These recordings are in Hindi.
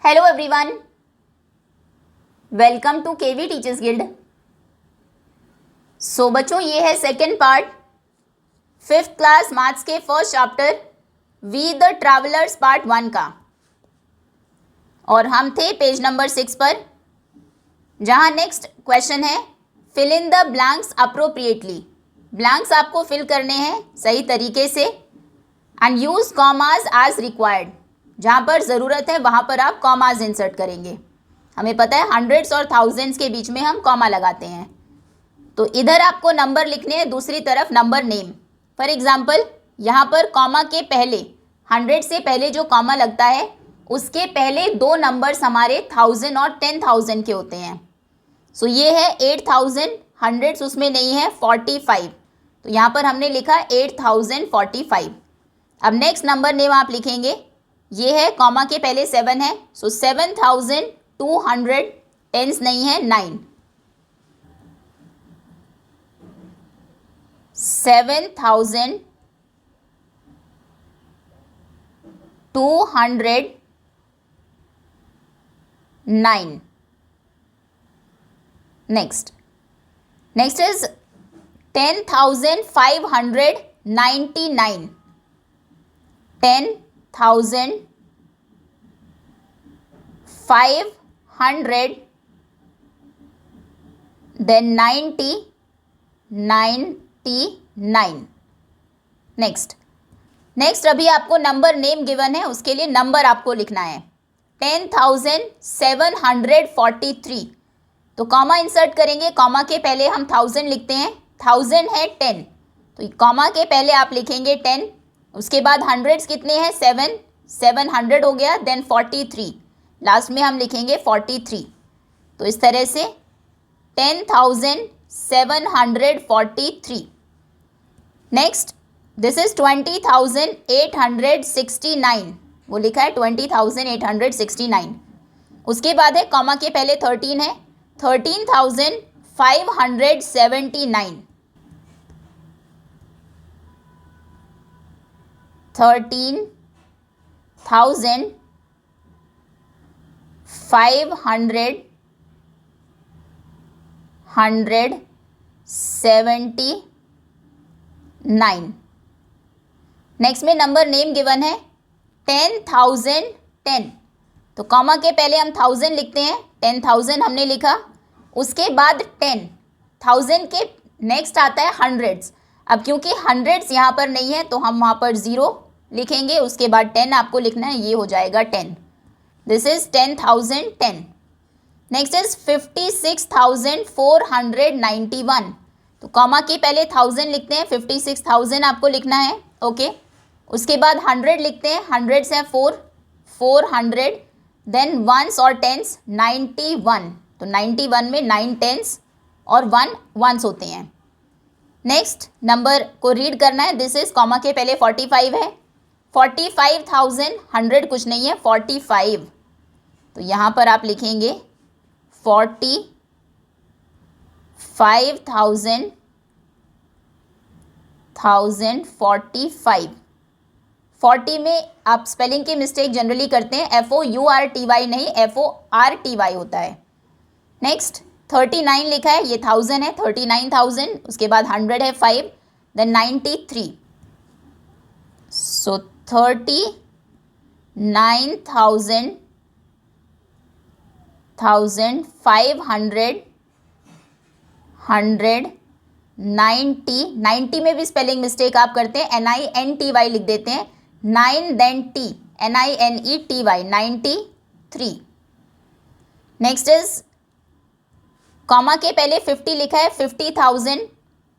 Hello everyone, welcome to KV teachers guild. So बच्चों, ये है second part 5th class maths के first chapter we the travellers part 1 का। और हम थे पेज नंबर 6 पर, जहां नेक्स्ट क्वेश्चन है fill in the blanks appropriately. Blanks आपको फिल करने हैं सही तरीके से and use commas as required. जहाँ पर ज़रूरत है वहाँ पर आप कॉमास इंसर्ट करेंगे। हमें पता है हंड्रेड्स और थाउजेंड्स के बीच में हम कॉमा लगाते हैं। तो इधर आपको नंबर लिखने हैं, दूसरी तरफ नंबर नेम। फॉर एग्जांपल यहाँ पर कॉमा के पहले 100 से पहले जो कॉमा लगता है उसके पहले दो नंबर्स हमारे 1000 और 10,000 के होते हैं। सो ये है 8000, हंड्रेड्स उसमें नहीं है 45, तो यहाँ पर हमने लिखा 8045। अब नेक्स्ट नंबर नेम आप लिखेंगे, ये है कॉमा के पहले 7 है, सो 7200, टेंस नहीं है 9, 7209। Next is 10,599, 10,500 then 99। नेक्स्ट अभी आपको नंबर नेम गिवन है, उसके लिए नंबर आपको लिखना है 10,743। तो कॉमा इंसर्ट करेंगे, कॉमा के पहले हम 1000 लिखते हैं, 1000 है 10, तो कॉमा के पहले आप लिखेंगे 10। उसके बाद हंड्रेड्स कितने हैं 700 हो गया, देन 43, लास्ट में हम लिखेंगे 43। तो इस तरह से 10,743। नेक्स्ट दिस इज 20,869, वो लिखा है 20,869। उसके बाद है कॉमा के पहले 13 है, 13,579, 13,579। नेक्स्ट में नंबर नेम गिवन है 10,010, तो कॉमा के पहले हम 1000 लिखते हैं, 10,000 हमने लिखा। उसके बाद 10,000 के नेक्स्ट आता है हंड्रेड्स। अब क्योंकि हंड्रेड्स यहाँ पर नहीं है तो हम वहाँ पर 0 लिखेंगे, उसके बाद 10 आपको लिखना है, ये हो जाएगा 10। This is 10,010। नेक्स्ट इज 56,491, तो कॉमा के पहले 1000 लिखते हैं, 56,000 आपको लिखना है, ओके। उसके बाद 100 लिखते हैं, हंड्रेड्स हैं 400, देन वंस और टेंस 91, तो 91 में 9 टेंस और 1 वंस होते हैं। नेक्स्ट नंबर को रीड करना है, दिस इज कॉमा के पहले 45 है, 45,000, 100 कुछ नहीं है 45, तो यहाँ पर आप लिखेंगे 45,000, 40 में आप स्पेलिंग की मिस्टेक जनरली करते हैं, FOURTY नहीं, FORTY होता है। नेक्स्ट 39 लिखा है, ये 1000 है, 39,000। उसके बाद 100 है 5, देन 93, सो 39,500, 90 में भी स्पेलिंग मिस्टेक आप करते हैं, NINTY लिख देते हैं, 9 then T, NINETY, 93। Next is comma के पहले 50 लिखा है, 50,000,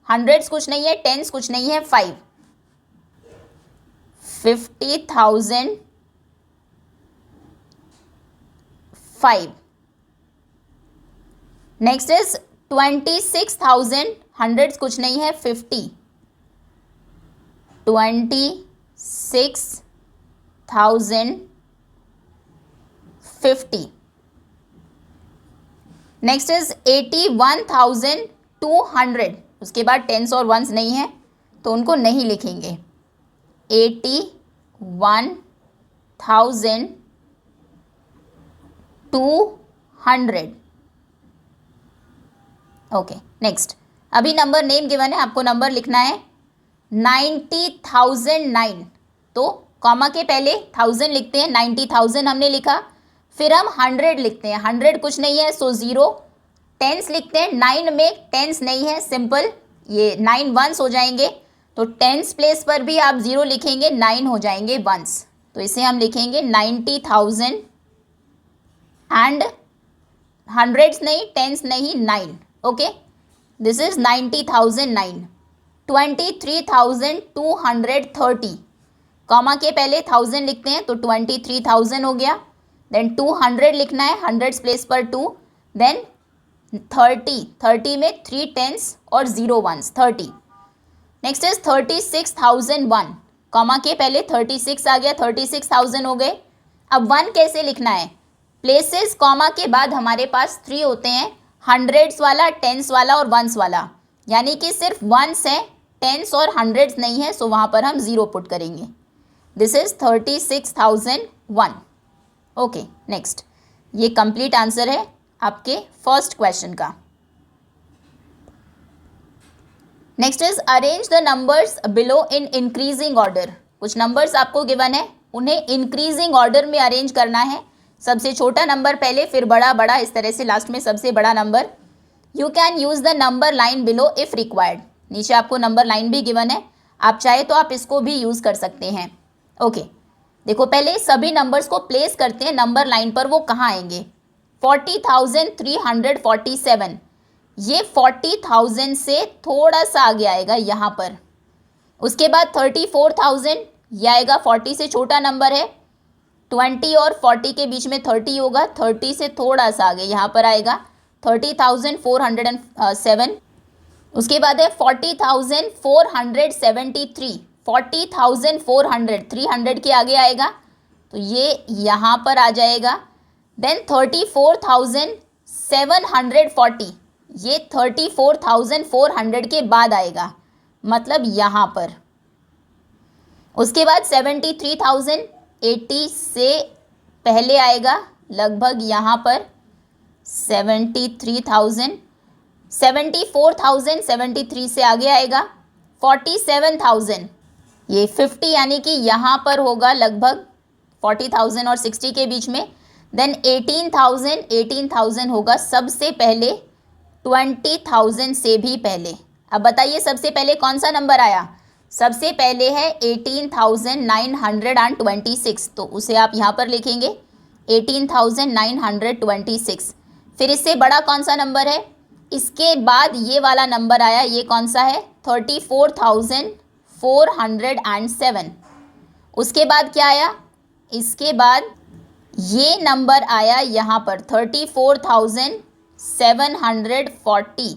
हंड्रेड्स कुछ नहीं है, टेंस कुछ नहीं है 5, 50,005। नेक्स्ट इज 26,000, हंड्रेड्स कुछ नहीं है 50, 26,050। नेक्स्ट इज 81,200, उसके बाद टेंस और वंस नहीं है तो उनको नहीं लिखेंगे, 81,200 200। ओके नेक्स्ट, अभी नंबर नेम गिवन है, आपको नंबर लिखना है 90,009। तो कॉमा के पहले 1000 लिखते हैं, 90,000 हमने लिखा, फिर हम 100 लिखते हैं, 100 कुछ नहीं है सो 0, टेंस लिखते हैं, 9 में टेंस नहीं है, सिंपल ये 9 वंस हो जाएंगे, तो टेंस प्लेस पर भी आप 0 लिखेंगे, 9 हो जाएंगे वंस, तो इसे हम लिखेंगे 90,000 एंड हंड्रेड्स नहीं, टेंस नहीं, 9। Okay, this is 90,009। 23,230, कॉमा के पहले 1000 लिखते हैं तो 23,000 हो गया, देन 200 लिखना है, हंड्रेड्स प्लेस पर 2, देन 30 में 3 टेंस और 0 वंस, 30। नेक्स्ट इज 36,001, कॉमा के पहले 36 आ गया, 36,000 हो गए। अब 1 कैसे लिखना है, प्लेसेस कॉमा के बाद हमारे पास 3 होते हैं, हंड्रेड्स वाला, टेंस वाला और वंस वाला, यानी कि सिर्फ वंस है, टेंस और हंड्रेड्स नहीं है, सो वहाँ पर हम 0 पुट करेंगे। This is 36,001। ओके नेक्स्ट, ये कंप्लीट आंसर है आपके फर्स्ट क्वेश्चन का। Next is arrange the numbers below in increasing order. कुछ नंबर्स आपको गिवन है, उन्हें इंक्रीजिंग ऑर्डर में अरेंज करना है, सबसे छोटा नंबर पहले, फिर बड़ा बड़ा, इस तरह से लास्ट में सबसे बड़ा number. You can use the number line below if required. नीचे आपको नंबर लाइन भी गिवन है, आप चाहे तो आप इसको भी यूज़ कर सकते हैं। ओके देखो, पहले सभी नंबर्स को प्लेस करते हैं नंबर लाइन पर, वो कहाँ आएंगे। 40,347, ये 40,000 से थोड़ा सा आगे आएगा यहाँ पर। उसके बाद 34,000, यह आएगा 40 से छोटा नंबर है, 20 और 40 के बीच में 30 होगा, 30 से थोड़ा सा आगे यहाँ पर आएगा 30,407। उसके बाद है 40,473, 40,400, 300 के आगे आएगा तो ये यहाँ पर आ जाएगा। देन 34,740, ये 34,400 के बाद आएगा, मतलब यहाँ पर। उसके बाद 73,000 80 से पहले आएगा, लगभग यहाँ पर 73,000, 74,000 73 से आगे आएगा, 47,000 ये 50 यानी कि यहाँ पर होगा लगभग 40,000 और 60 के बीच में। देन 18,000 होगा सबसे पहले, 20,000 से भी पहले। अब बताइए सबसे पहले कौन सा नंबर आया, सबसे पहले है 18,926, तो उसे आप यहाँ पर लिखेंगे 18,926। फिर इससे बड़ा कौन सा नंबर है, इसके बाद ये वाला नंबर आया, ये कौन सा है 34,407। उसके बाद क्या आया, इसके बाद ये नंबर आया यहाँ पर 34,740।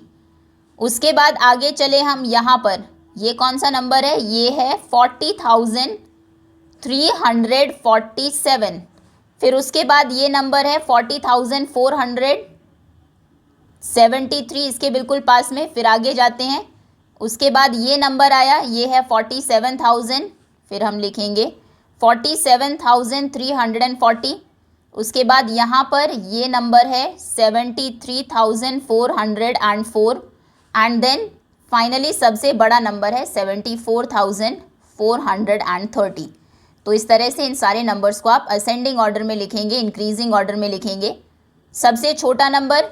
उसके बाद आगे चले हम यहाँ पर, ये कौन सा नंबर है, ये है 40,347। फिर उसके बाद ये नंबर है 40,473, इसके बिल्कुल पास में। फिर आगे जाते हैं, उसके बाद ये नंबर आया, ये है 47,000, फिर हम लिखेंगे 47,340। उसके बाद यहाँ पर ये नंबर है 73,404 एंड देन फाइनली सबसे बड़ा नंबर है 74,430। तो इस तरह से इन सारे नंबर्स को आप असेंडिंग ऑर्डर में लिखेंगे, इंक्रीजिंग ऑर्डर में लिखेंगे। सबसे छोटा नंबर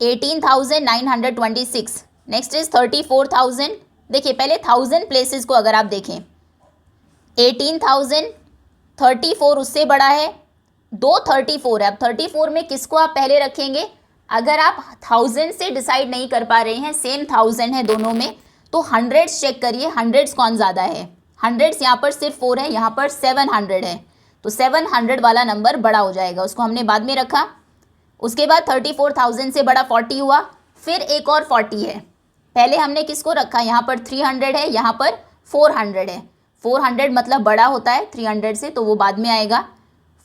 18,926, नेक्स्ट इज 34,000। देखिए पहले 1000 प्लेसेस को अगर आप देखें, 18,000, 34 उससे बड़ा है, 234 है। अब 34 में किसको आप पहले रखेंगे, अगर आप 1000 से डिसाइड नहीं कर पा रहे हैं, सेम 1000 है दोनों में, तो हंड्रेड्स चेक करिए, हंड्रेड्स कौन ज़्यादा है। हंड्रेड्स यहाँ पर सिर्फ 4 है, यहाँ पर 700 है, तो 700 वाला नंबर बड़ा हो जाएगा, उसको हमने बाद में रखा। उसके बाद 34,000 से बड़ा 40 हुआ, फिर एक और 40 है। पहले हमने किसको रखा, यहाँ पर 300 है, यहाँ पर 400 है। 400 मतलब बड़ा होता है 300 से, तो वो बाद में आएगा।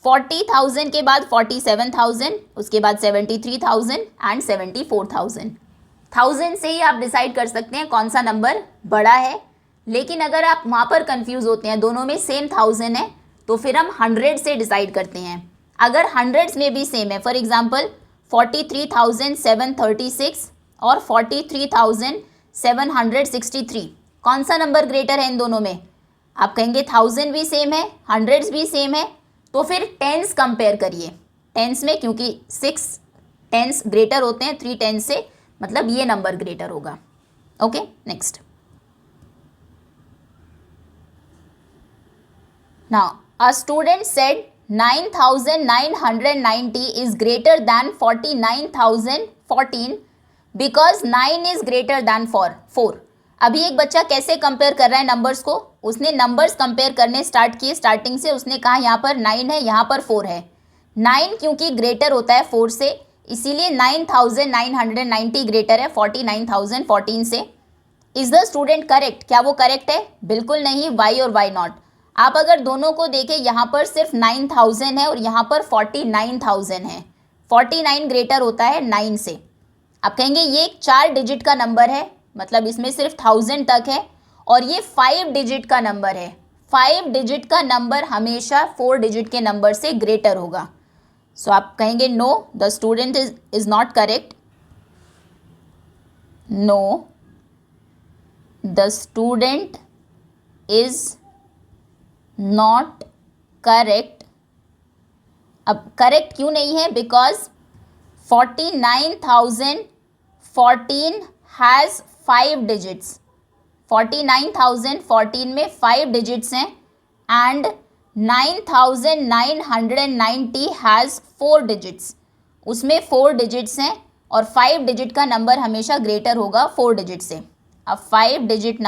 40,000 के बाद 47,000, उसके बाद 73,000 एंड 74,000। 1000 से ही आप डिसाइड कर सकते हैं कौन सा नंबर बड़ा है। लेकिन अगर आप वहाँ पर कंफ्यूज होते हैं, दोनों में सेम 1000 है, तो फिर हम 100 से डिसाइड करते हैं। अगर हंड्रेड्स में भी सेम है, फॉर एग्जांपल 43,736 और 43,763, कौन सा नंबर ग्रेटर है इन दोनों में? आप कहेंगे 1000 भी सेम है, हंड्रेड्स भी सेम है, तो फिर टेंस कंपेयर करिए। टेंस में क्योंकि 6 टेंस ग्रेटर होते हैं 3 टेंस से, मतलब ये नंबर ग्रेटर होगा। Okay, next. Now a student said 9,990 is greater than 49,014 because 9 is greater than 4। अभी एक बच्चा कैसे कंपेयर कर रहा है नंबर्स को? उसने नंबर्स कंपेयर करने स्टार्ट किए। स्टार्टिंग से उसने कहा यहाँ पर 9 है, यहाँ पर 4 है। 9 क्योंकि ग्रेटर होता है 4 से, इसीलिए 9,990 ग्रेटर है 49,014 से। Is the student correct? क्या वो करेक्ट है? बिल्कुल नहीं। वाई और वाई नॉट? आप अगर दोनों को देखें, यहाँ पर सिर्फ 9,000 है और यहाँ पर 49,000 है। 49 ग्रेटर होता है 9 से। आप कहेंगे ये 4 डिजिट का नंबर है, मतलब इसमें सिर्फ 1000 तक है, और ये 5 डिजिट का नंबर है। 5 डिजिट का नंबर हमेशा 4 डिजिट के नंबर से ग्रेटर होगा। सो आप कहेंगे no, the student is not correct. No, the student is not correct. अब करेक्ट क्यों नहीं है? Because 49,014 has 5 digits. 49,014 में 5 डिजिट्स हैं एंड 9,990 हैज़ 4 डिजिट्स। उसमें 4 डिजिट्स हैं और 5 डिजिट का नंबर हमेशा ग्रेटर होगा 4 डिजिट से। अब 5 digit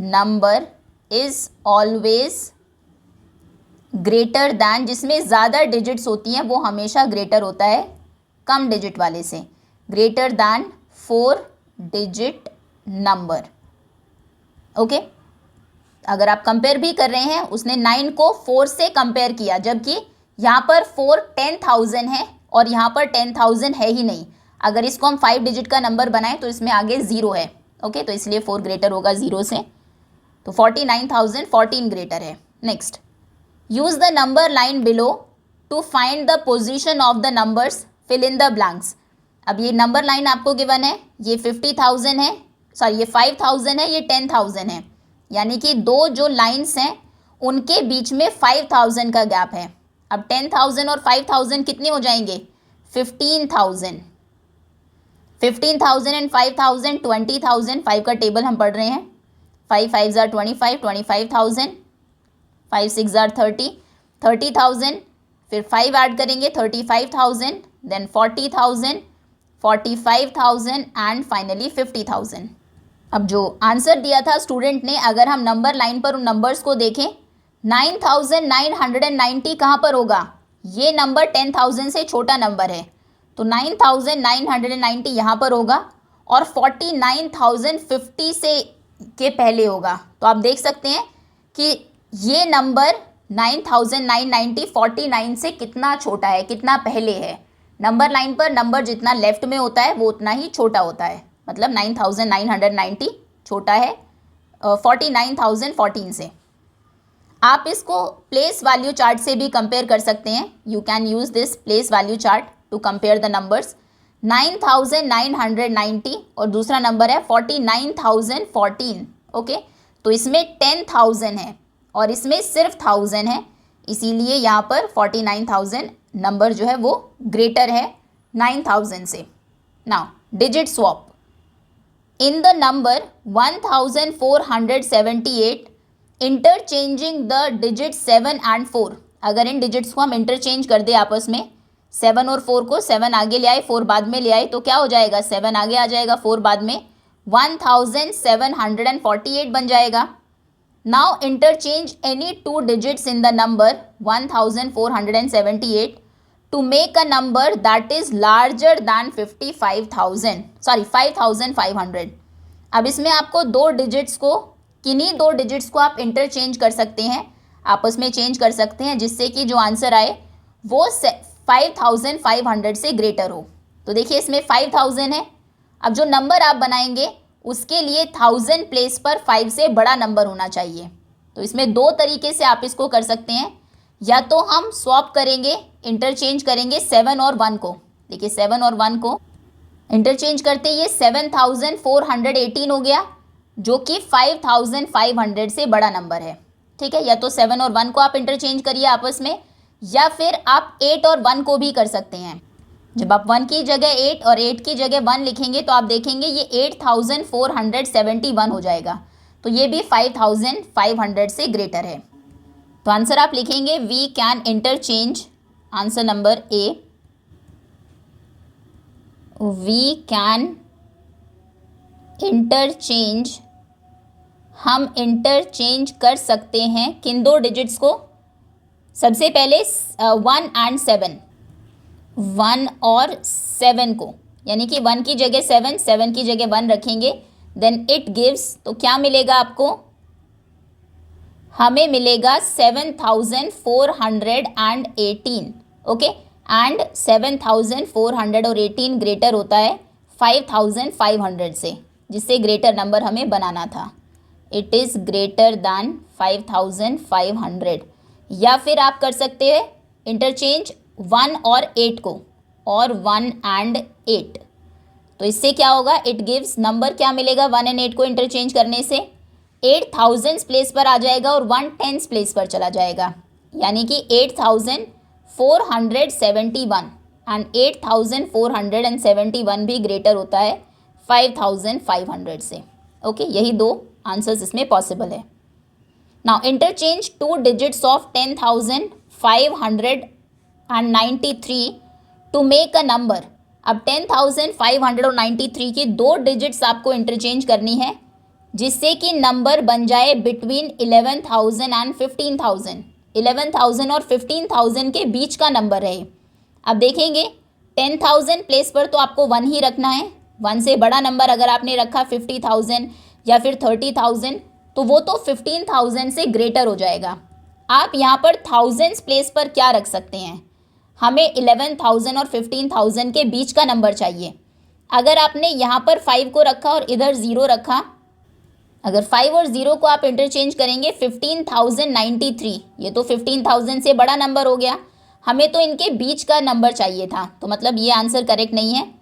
number is always greater than, जिसमें ज़्यादा डिजिट्स होती हैं वो हमेशा ग्रेटर होता है कम डिजिट वाले से, greater than 4 digit number. Okay, अगर आप कंपेयर भी कर रहे हैं, उसने 9 को 4 से कंपेयर किया, जबकि यहाँ पर 4 10,000 है और यहाँ पर 10,000 है ही नहीं। अगर इसको हम 5 डिजिट का नंबर बनाएं तो इसमें आगे 0 है। ओके, तो इसलिए 4 ग्रेटर होगा 0 से, तो 49,014 ग्रेटर है। Next, use the number line below to find the position of the numbers, fill in the blanks. अब ये नंबर लाइन आपको गिवन है, ये 50,000 है, सॉरी ये 5,000 है, ये 10,000 है, यानी कि दो जो लाइन्स हैं उनके बीच में 5,000 का गैप है। अब 10,000 और 5,000 कितने हो जाएंगे? 15,000। 15,000 एंड 5,000 20,000। 5 का टेबल हम पढ़ रहे हैं। 5 5 आर 25, 25,000। 5 6 आर 30, 30,000। फिर 5 ऐड करेंगे 35,000, देन 40,000, 45,000 एंड फाइनली 50,000। अब जो आंसर दिया था स्टूडेंट ने, अगर हम नंबर लाइन पर उन नंबर्स को देखें, 9,990 कहाँ पर होगा? ये नंबर 10,000 से छोटा नंबर है, तो 9,990 यहाँ पर होगा और 49,050 से के पहले होगा। तो आप देख सकते हैं कि ये नंबर 9,990 49 से कितना छोटा है, कितना पहले है। नंबर लाइन पर नंबर जितना लेफ्ट में होता है वो उतना ही छोटा होता है, मतलब 9,990 छोटा है 49,014 से। आप इसको प्लेस वैल्यू चार्ट से भी कंपेयर कर सकते हैं। You can use this place value chart to compare the numbers. 9,990 और दूसरा नंबर है 49,014। ओके, तो इसमें 10,000 है और इसमें सिर्फ 1000 है, इसीलिए यहाँ पर 49,000 नंबर जो है वो ग्रेटर है 9,000 से। Now digit swap. In the number 1478 interchanging the digit 7 and 4। अगर इन डिजिट्स को हम इंटरचेंज कर दे आपस में, 7 और 4 को, 7 आगे ले आए 4 बाद में ले आए, तो क्या हो जाएगा? 7 आगे आ जाएगा 4 बाद में, 1748 बन जाएगा। Now interchange any 2 digits in the number 1478 to make a number that is larger than 5,500। अब इसमें आपको 2 डिजिट्स को, किन्हीं 2 डिजिट्स को आप इंटरचेंज कर सकते हैं, आपस में चेंज कर सकते हैं, जिससे कि जो आंसर आए वो 5,500 से ग्रेटर हो। तो देखिए इसमें 5,000 है। अब जो नंबर आप बनाएंगे उसके लिए 1000 प्लेस पर 5 से बड़ा नंबर होना चाहिए। तो इसमें 2 तरीके से आप इसको कर सकते हैं। या तो हम स्वैप करेंगे, इंटरचेंज करेंगे 7 और 1 को। देखिए 7 और 1 को इंटरचेंज करते ये 7418 हो गया, जो कि 5500 से बड़ा नंबर है। ठीक है, या तो 7 और 1 को आप इंटरचेंज करिए आपस में, या फिर आप 8 और 1 को भी कर सकते हैं। जब आप 1 की जगह 8 और 8 की जगह 1 लिखेंगे तो आप देखेंगे ये 8471 हो जाएगा, तो ये भी 5500 से ग्रेटर है। तो आंसर आप लिखेंगे we can interchange, answer number A, we can interchange, हम इंटरचेंज कर सकते हैं किन दो डिजिट्स को? सबसे पहले 1 एंड 7, 1 और 7 को, यानी कि 1 की जगह 7, 7 की जगह 1 रखेंगे, देन इट गिव्स, तो क्या मिलेगा आपको? हमें मिलेगा 7418, ओके, एंड 7418 ग्रेटर होता है 5500 से, जिससे ग्रेटर नंबर हमें बनाना था। It is greater than 5500। या फिर आप कर सकते हैं इंटरचेंज 1 और 8 को, और 1 एंड 8, तो इससे क्या होगा? इट गिव्स, नंबर क्या मिलेगा 1 एंड 8 को इंटरचेंज करने से? 8000 प्लेस पर आ जाएगा और 1 10 प्लेस पर चला जाएगा, यानी कि 8471, एंड 8471 भी ग्रेटर होता है 5500 से। ओके, यही दो आंसर्स इसमें पॉसिबल है। Now interchange 2 digits of 10,593 to make a number. अब 10,593 की 2 डिजिट्स आपको इंटरचेंज करनी है, जिससे कि नंबर बन जाए बिटवीन 11,000 एंड 15,000। 11,000 और 15,000 के बीच का नंबर रहे। अब देखेंगे 10,000 प्लेस पर तो आपको 1 ही रखना है। 1 से बड़ा नंबर अगर आपने रखा 50,000 या फिर 30,000, तो वो तो 15,000 से ग्रेटर हो जाएगा। आप यहाँ पर थाउजेंड्स प्लेस पर क्या रख सकते हैं? हमें 11,000 और 15,000 के बीच का नंबर चाहिए। अगर आपने यहाँ पर 5 को रखा और इधर 0 रखा, अगर 5 और 0 को आप इंटरचेंज करेंगे 15,093, ये तो 15,000 से बड़ा नंबर हो गया। हमें तो इनके बीच का नंबर चाहिए था, तो मतलब ये आंसर करेक्ट नहीं है।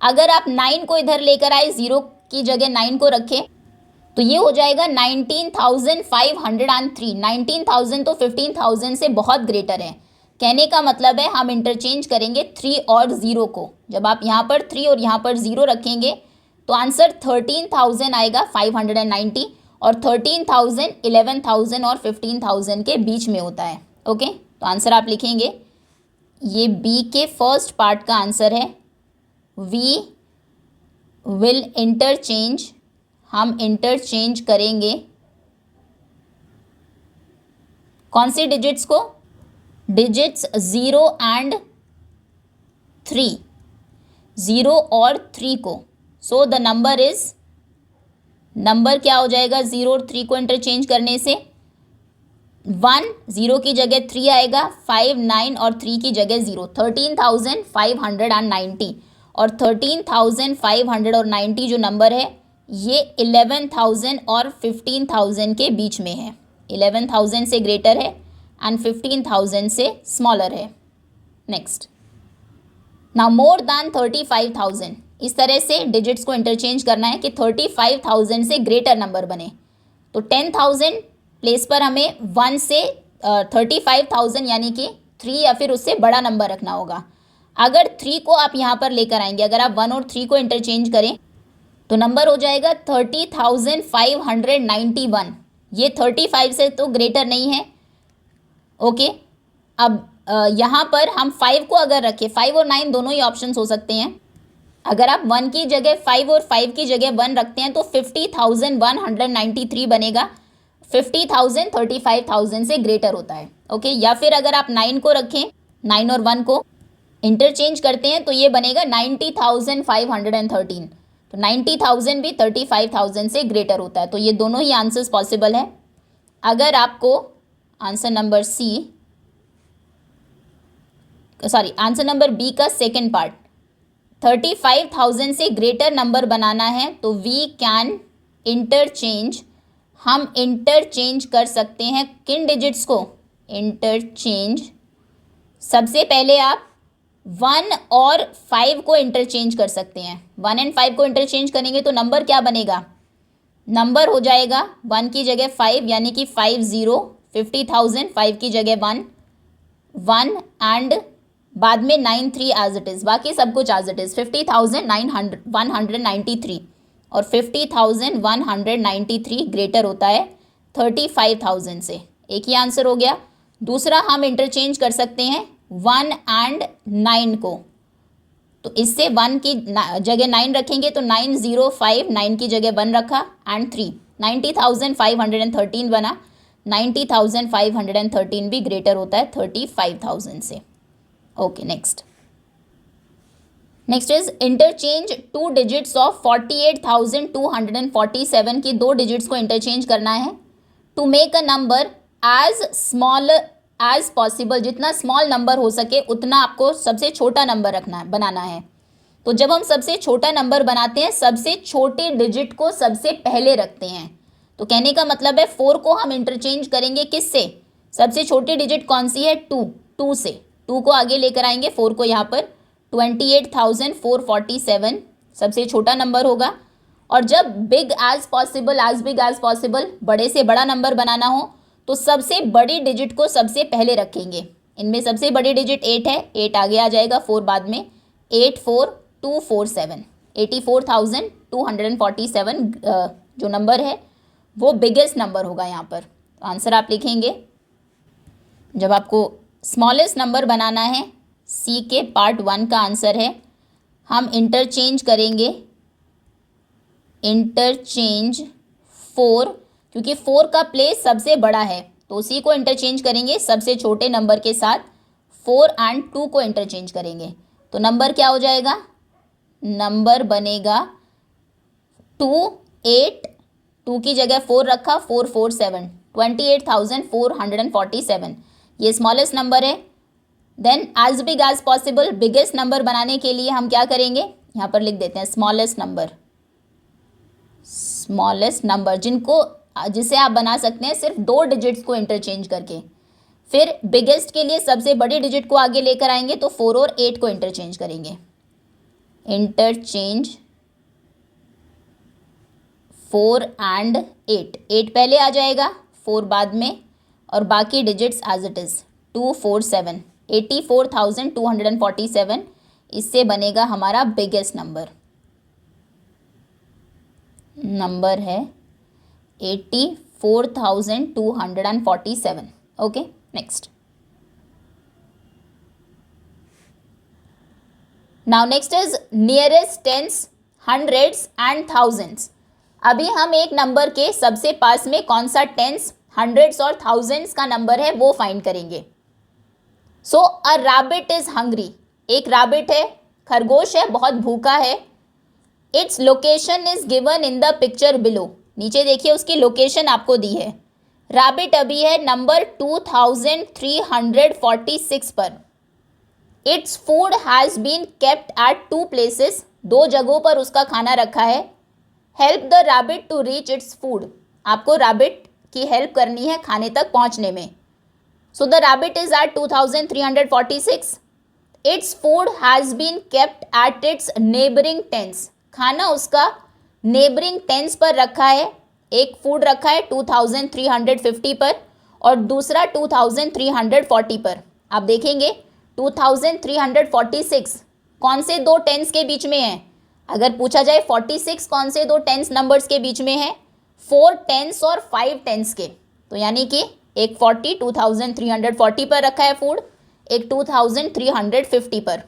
अगर आप 9 को इधर लेकर आए, 0 की जगह 9 को रखें, तो ये हो जाएगा 19,503। 19,000 तो 15,000 से बहुत ग्रेटर है। कहने का मतलब है हम इंटरचेंज करेंगे 3 और 0 को। जब आप यहाँ पर 3 और यहाँ पर 0 रखेंगे तो आंसर 13,000 आएगा 590, और 13,000 11,000 और 15,000 के बीच में होता है। ओके, तो आंसर आप लिखेंगे, ये बी के फर्स्ट पार्ट का आंसर है, वी विल इंटरचेंज, हम इंटरचेंज करेंगे कौन सी डिजिट्स को? डिजिट्स 0 एंड 3, 0 और 3 को। So the number is, number क्या हो जाएगा 0 और 3 को इंटरचेंज करने से? 1, 0 की जगह 3 आएगा, 5, 9 और 3 की जगह 0, 13,590, और 13,590 जो नंबर है ये 11,000 और 15,000 के बीच में है। 11,000 से ग्रेटर है एंड 15,000 से स्मॉलर है। Next, now more than 35,000। इस तरह से डिजिट्स को इंटरचेंज करना है कि 35,000 से ग्रेटर नंबर बने। तो 10,000 प्लेस पर हमें 1 से 35,000 यानी कि 3 या फिर उससे बड़ा नंबर रखना होगा। अगर 3 को आप यहाँ पर लेकर आएंगे, अगर आप 1 और 3 को इंटरचेंज करें तो नंबर हो जाएगा 30,591। ये 35 से तो ग्रेटर नहीं है। ओके, अब यहाँ पर हम 5 को अगर रखें, 5 और 9 दोनों ही ऑप्शंस हो सकते हैं। अगर आप 1 की जगह 5 और 5 की जगह 1 रखते हैं तो 50,193 बनेगा। 50,000 35,000 से ग्रेटर होता है। ओके, या फिर अगर आप 9 को रखें, 9 और 1 को इंटरचेंज करते हैं तो ये बनेगा 90,513। तो 90,000 भी 35,000 से ग्रेटर होता है। तो ये दोनों ही आंसर्स पॉसिबल है। अगर आपको answer number answer number B का सेकेंड पार्ट 35,000 से ग्रेटर नंबर बनाना है तो वी कैन इंटरचेंज, हम इंटरचेंज कर सकते हैं किन डिजिट्स को? इंटरचेंज, सबसे पहले आप 1 और 5 को इंटरचेंज कर सकते हैं। 1 एंड 5 को इंटरचेंज करेंगे तो नंबर क्या बनेगा, नंबर हो जाएगा 1 की जगह 5 यानी कि 50,000, 5 की जगह 1 एंड बाद में 93 एज इट इज़, बाकी सब कुछ एज इट इज़। 50,193 और 50,193 ग्रेटर होता है 35,000 से। एक ही आंसर हो गया। दूसरा हम इंटरचेंज कर सकते हैं 1 एंड 9 को, तो इससे 1 की जगह 9 रखेंगे तो 905, 9 की जगह 1 रखा एंड 3, 90,513 बना। 90,513 भी ग्रेटर होता है 35,000 से। Okay, next is interchange 2 digits of 48,247 की 2 डिजिट्स को इंटरचेंज करना है to make a number as small as possible. जितना स्मॉल नंबर हो सके उतना आपको सबसे छोटा नंबर बनाना है। तो जब हम सबसे छोटा नंबर बनाते हैं, सबसे छोटे डिजिट को सबसे पहले रखते हैं। तो कहने का मतलब है 4 को हम इंटरचेंज करेंगे किससे, सबसे छोटी डिजिट कौन सी है, 2 से। 2 को आगे लेकर आएंगे, 4 को यहाँ पर 28,447 सबसे छोटा नंबर होगा। और जब बिग एज पॉसिबल बड़े से बड़ा नंबर बनाना हो तो सबसे बड़ी डिजिट को सबसे पहले रखेंगे। इनमें सबसे बड़ी डिजिट 8 है, 8 आगे आ जाएगा, 4 बाद में। 84,247, 84,247 जो नंबर है वो बिगेस्ट नंबर होगा यहाँ पर। तो आंसर आप लिखेंगे, जब आपको स्मॉलेस्ट नंबर बनाना है, सी के पार्ट 1 का आंसर है, हम इंटरचेंज करेंगे, इंटरचेंज 4, क्योंकि 4 का प्लेस सबसे बड़ा है तो उसी को इंटरचेंज करेंगे सबसे छोटे नंबर के साथ। 4 एंड 2 को इंटरचेंज करेंगे तो नंबर क्या हो जाएगा, नंबर बनेगा 2, 8, 2 की जगह 4 रखा, 447, 28,447 ये स्मॉलेस्ट नंबर है। Then as big as possible, biggest number बनाने के लिए हम क्या करेंगे, यहाँ पर लिख देते हैं स्मॉलेस्ट नंबर जिसे आप बना सकते हैं सिर्फ 2 डिजिट्स को इंटरचेंज करके। फिर बिगेस्ट के लिए सबसे बड़ी डिजिट को आगे लेकर आएंगे तो 4 और 8 को इंटरचेंज करेंगे। इंटरचेंज 4 एंड 8, 8 पहले आ जाएगा, 4 बाद में, और बाकी डिजिट्स एज इट इज़। 247, 84,247 इससे बनेगा हमारा बिगेस्ट नंबर है 84,247। Okay, next is nearest tense, hundreds and thousands. अभी हम एक नंबर के सबसे पास में कौन सा टेंस, हंड्रेड्स और थाउजेंड्स का नंबर है वो फाइंड करेंगे। सो अ रैबिट इज हंग्री, एक रैबिट है, खरगोश है, बहुत भूखा है। Its location is given in the picture below, नीचे देखिए उसकी लोकेशन आपको दी है। रैबिट अभी है नंबर 2346 पर। Its food has been kept at 2 places, 2 जगहों पर उसका खाना रखा है। Help the rabbit to reach its food, आपको रैबिट की हेल्प करनी है खाने तक पहुंचने में। So the rabbit is at 2346। Its food has been kept at its neighbouring tens, खाना उसका नेबरिंग टेंस पर रखा है। एक फूड रखा है 2350 पर और दूसरा 2340 पर। आप देखेंगे 2346 कौन से 2 टेंस के बीच में है, अगर पूछा जाए 46 कौन से 2 टेंस नंबर्स के बीच में है, 4 टेंस और 5 टेंस के। तो यानी कि एक 2340 पर रखा है फूड, एक 2350 पर।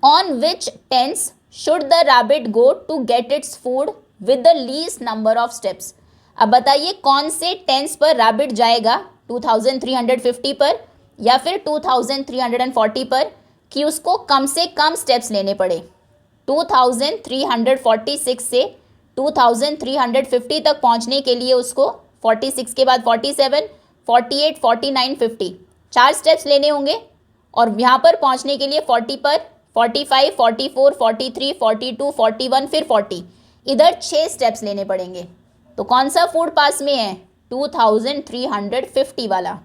On which tens should the rabbit go to get its food with the least number of steps. अब बताइए कौन से टेंस पर रैबिट जाएगा, 2350 पर या फिर 2340 पर, कि उसको कम से कम स्टेप्स लेने पड़े। 2346 से 2350 तक पहुंचने के लिए उसको 46 के बाद 47, 48, 49, 50 4 स्टेप्स लेने होंगे। और यहाँ पर पहुंचने के लिए 40 पर 45, 44, 43, 42, 41 फिर 40, इधर 6 स्टेप्स लेने पड़ेंगे। तो कौन सा फूड पास में है, 2350 वाला।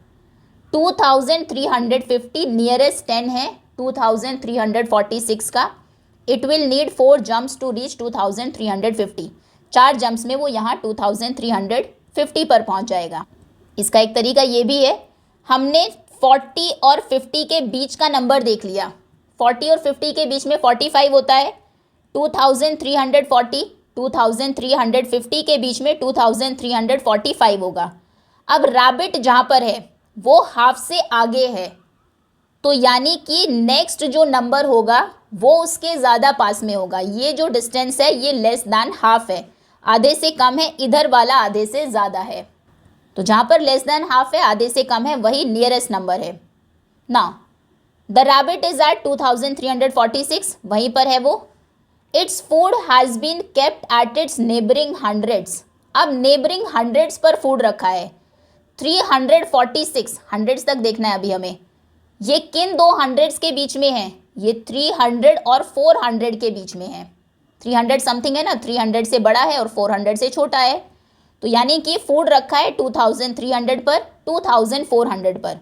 2350 नियरेस्ट 10 है 2346 का. It will need 4 jumps to reach 2350. 4 jumps में वो यहाँ 2350 पर पहुँच जाएगा. इसका एक तरीका ये भी है, हमने 40 और 50 के बीच का नंबर देख लिया. 40 और 50 के बीच में 45 होता है. 2340 2350 के बीच में 2345 होगा. अब रैबिट जहाँ पर है वो हाफ से आगे है, तो यानी कि नेक्स्ट जो नंबर होगा वो उसके ज़्यादा पास में होगा. ये जो डिस्टेंस है ये लेस दैन हाफ है, आधे से कम है. इधर वाला आधे से ज़्यादा है, तो जहाँ पर लेस दैन हाफ है, आधे से कम है, वही नियरेस्ट नंबर है. Now the rabbit is at 2346, वहीं पर है वो. Its food has been kept at its neighbouring hundreds. अब नेबरिंग हंड्रेड्स पर फूड रखा है. 346 हंड्रेड्स तक देखना है अभी हमें. ये किन दो हंड्रेड्स के बीच में है? ये 300 और 400 के बीच में है. 300 समथिंग है ना, 300 से बड़ा है और 400 से छोटा है. तो यानी कि फूड रखा है 2300 पर, 2400 पर.